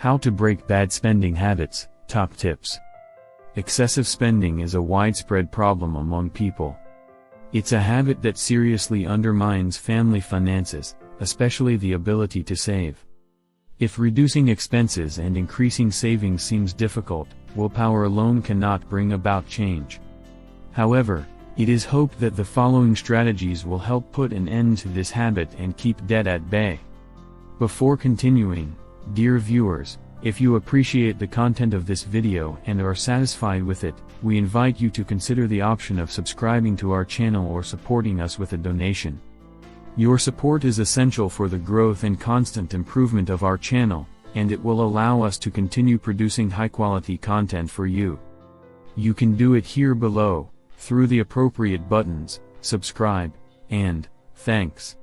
How to break bad spending habits, top tips. Excessive spending is a widespread problem among people. It's a habit that seriously undermines family finances, especially the ability to save. If reducing expenses and increasing savings seems difficult, willpower alone cannot bring about change. However, it is hoped that the following strategies will help put an end to this habit and keep debt at bay. Before continuing, dear viewers, if you appreciate the content of this video and are satisfied with it, we invite you to consider the option of subscribing to our channel or supporting us with a donation. Your support is essential for the growth and constant improvement of our channel, and it will allow us to continue producing high-quality content for you. You can do it here below, through the appropriate buttons, subscribe, and thanks.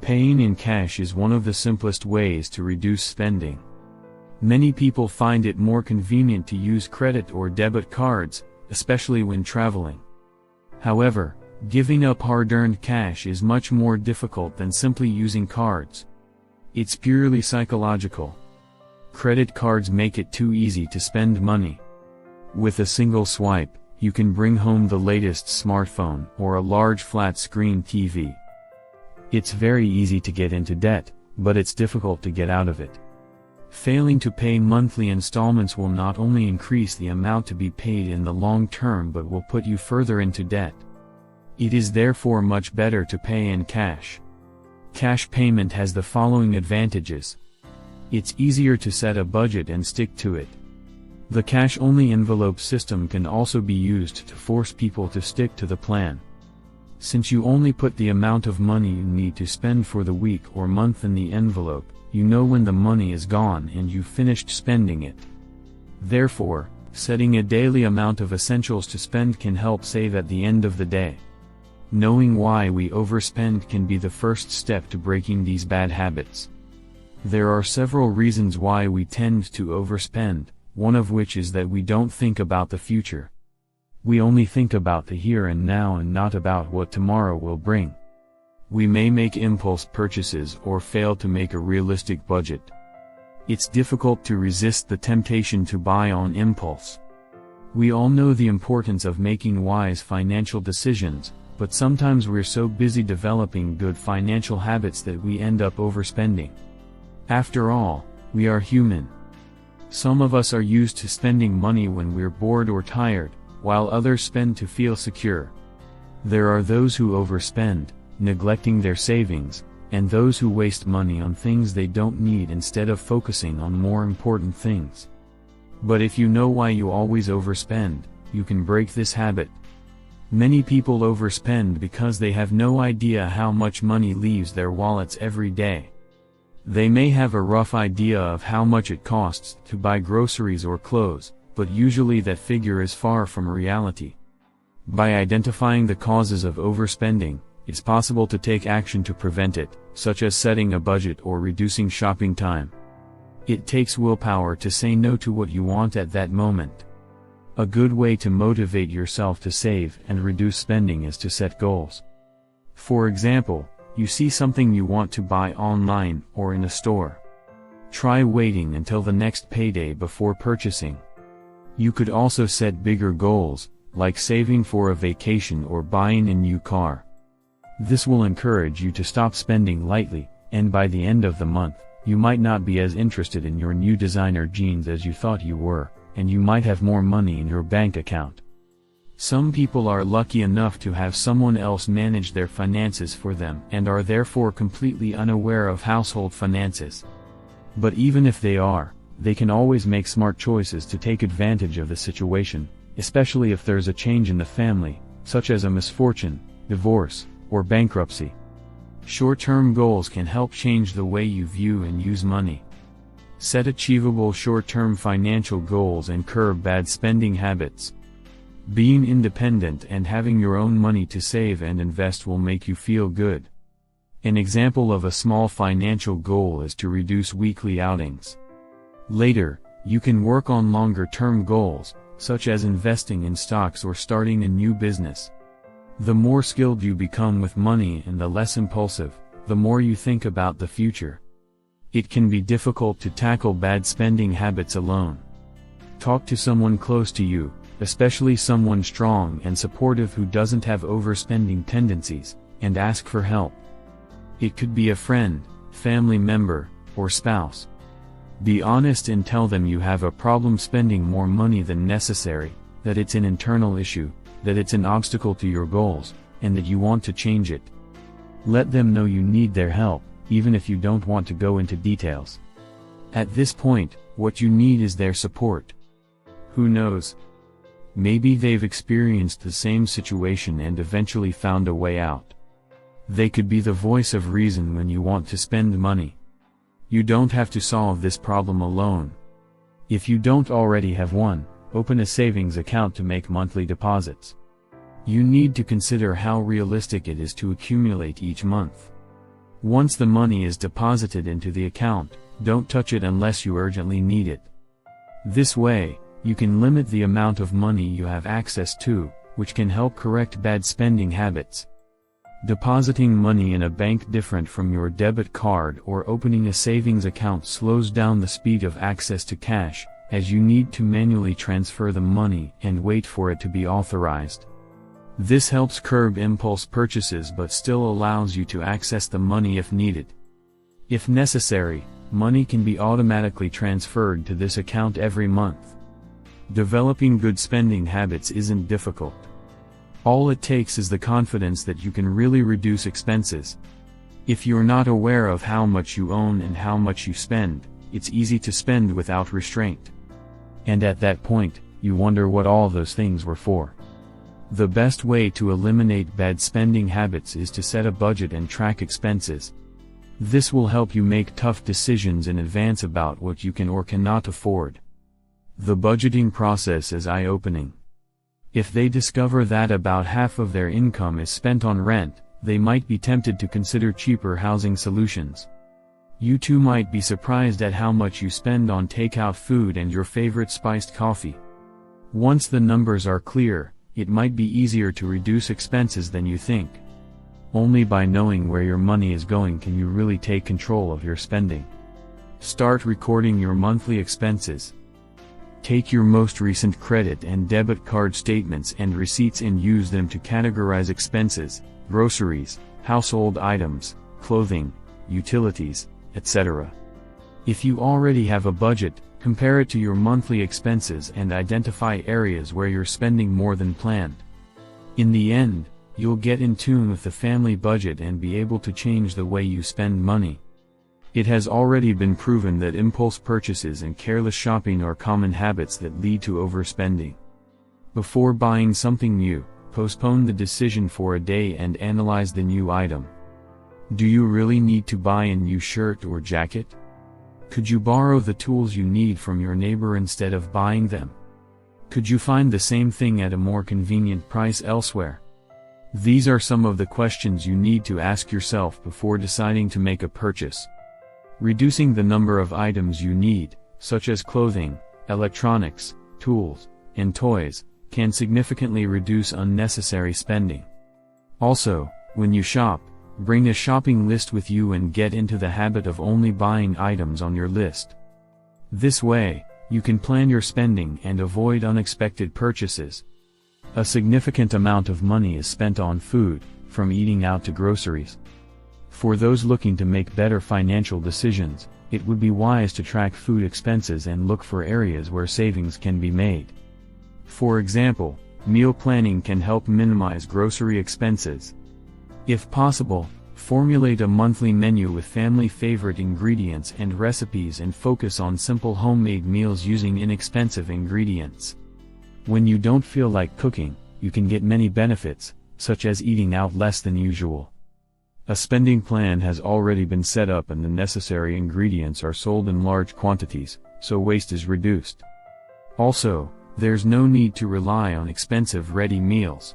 Paying in cash is one of the simplest ways to reduce spending. Many people find it more convenient to use credit or debit cards, especially when traveling. However, giving up hard-earned cash is much more difficult than simply using cards. It's purely psychological. Credit cards make it too easy to spend money. With a single swipe, you can bring home the latest smartphone or a large flat-screen TV. It's very easy to get into debt, but it's difficult to get out of it. Failing to pay monthly installments will not only increase the amount to be paid in the long term but will put you further into debt. It is therefore much better to pay in cash. Cash payment has the following advantages. It's easier to set a budget and stick to it. The cash-only envelope system can also be used to force people to stick to the plan. Since you only put the amount of money you need to spend for the week or month in the envelope, you know when the money is gone and you've finished spending it. Therefore, setting a daily amount of essentials to spend can help save at the end of the day. Knowing why we overspend can be the first step to breaking these bad habits. There are several reasons why we tend to overspend, one of which is that we don't think about the future. We only think about the here and now and not about what tomorrow will bring. We may make impulse purchases or fail to make a realistic budget. It's difficult to resist the temptation to buy on impulse. We all know the importance of making wise financial decisions, but sometimes we're so busy developing good financial habits that we end up overspending. After all, we are human. Some of us are used to spending money when we're bored or tired, while others spend to feel secure. There are those who overspend, neglecting their savings, and those who waste money on things they don't need instead of focusing on more important things. But if you know why you always overspend, you can break this habit. Many people overspend because they have no idea how much money leaves their wallets every day. They may have a rough idea of how much it costs to buy groceries or clothes, but usually that figure is far from reality. By identifying the causes of overspending, it's possible to take action to prevent it, such as setting a budget or reducing shopping time. It takes willpower to say no to what you want at that moment. A good way to motivate yourself to save and reduce spending is to set goals. For example, you see something you want to buy online or in a store. Try waiting until the next payday before purchasing. You could also set bigger goals, like saving for a vacation or buying a new car. This will encourage you to stop spending lightly, and by the end of the month, you might not be as interested in your new designer jeans as you thought you were, and you might have more money in your bank account. Some people are lucky enough to have someone else manage their finances for them and are therefore completely unaware of household finances. But even if they are, they can always make smart choices to take advantage of the situation, especially if there's a change in the family, such as a misfortune, divorce, or bankruptcy. Short-term goals can help change the way you view and use money. Set achievable short-term financial goals and curb bad spending habits. Being independent and having your own money to save and invest will make you feel good. An example of a small financial goal is to reduce weekly outings. Later, you can work on longer-term goals, such as investing in stocks or starting a new business. The more skilled you become with money and the less impulsive, the more you think about the future. It can be difficult to tackle bad spending habits alone. Talk to someone close to you, especially someone strong and supportive who doesn't have overspending tendencies, and ask for help. It could be a friend, family member, or spouse. Be honest and tell them you have a problem spending more money than necessary, that it's an internal issue, that it's an obstacle to your goals, and that you want to change it. Let them know you need their help, even if you don't want to go into details. At this point, what you need is their support. Who knows? Maybe they've experienced the same situation and eventually found a way out. They could be the voice of reason when you want to spend money. You don't have to solve this problem alone. If you don't already have one, open a savings account to make monthly deposits. You need to consider how realistic it is to accumulate each month. Once the money is deposited into the account, don't touch it unless you urgently need it. This way, you can limit the amount of money you have access to, which can help correct bad spending habits. Depositing money in a bank different from your debit card or opening a savings account slows down the speed of access to cash, as you need to manually transfer the money and wait for it to be authorized. This helps curb impulse purchases but still allows you to access the money if needed. If necessary, money can be automatically transferred to this account every month. Developing good spending habits isn't difficult. All it takes is the confidence that you can really reduce expenses. If you're not aware of how much you own and how much you spend, it's easy to spend without restraint. And at that point, you wonder what all those things were for. The best way to eliminate bad spending habits is to set a budget and track expenses. This will help you make tough decisions in advance about what you can or cannot afford. The budgeting process is eye-opening. If they discover that about half of their income is spent on rent, they might be tempted to consider cheaper housing solutions. You too might be surprised at how much you spend on takeout food and your favorite spiced coffee. Once the numbers are clear, it might be easier to reduce expenses than you think. Only by knowing where your money is going can you really take control of your spending. Start recording your monthly expenses. Take your most recent credit and debit card statements and receipts and use them to categorize expenses, groceries, household items, clothing, utilities, etc. If you already have a budget, compare it to your monthly expenses and identify areas where you're spending more than planned. In the end, you'll get in tune with the family budget and be able to change the way you spend money. It has already been proven that impulse purchases and careless shopping are common habits that lead to overspending. Before buying something new, postpone the decision for a day and analyze the new item. Do you really need to buy a new shirt or jacket? Could you borrow the tools you need from your neighbor instead of buying them? Could you find the same thing at a more convenient price elsewhere? These are some of the questions you need to ask yourself before deciding to make a purchase. Reducing the number of items you need, such as clothing, electronics, tools, and toys, can significantly reduce unnecessary spending. Also, when you shop, bring a shopping list with you and get into the habit of only buying items on your list. This way, you can plan your spending and avoid unexpected purchases. A significant amount of money is spent on food, from eating out to groceries. For those looking to make better financial decisions, it would be wise to track food expenses and look for areas where savings can be made. For example, meal planning can help minimize grocery expenses. If possible, formulate a monthly menu with family favorite ingredients and recipes and focus on simple homemade meals using inexpensive ingredients. When you don't feel like cooking, you can get many benefits, such as eating out less than usual. A spending plan has already been set up and the necessary ingredients are sold in large quantities, so waste is reduced. Also, there's no need to rely on expensive ready meals.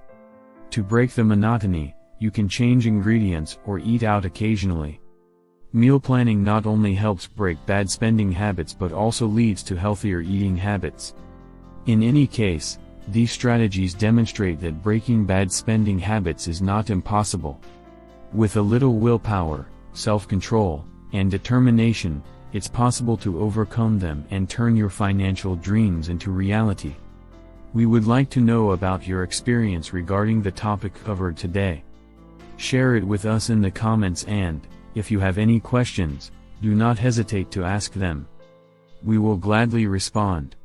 To break the monotony, you can change ingredients or eat out occasionally. Meal planning not only helps break bad spending habits but also leads to healthier eating habits. In any case, these strategies demonstrate that breaking bad spending habits is not impossible. With a little willpower, self-control, and determination, it's possible to overcome them and turn your financial dreams into reality. We would like to know about your experience regarding the topic covered today. Share it with us in the comments, and, if you have any questions, do not hesitate to ask them. We will gladly respond.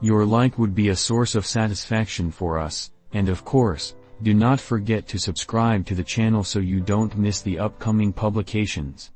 Your like would be a source of satisfaction for us, and of course, do not forget to subscribe to the channel so you don't miss the upcoming publications.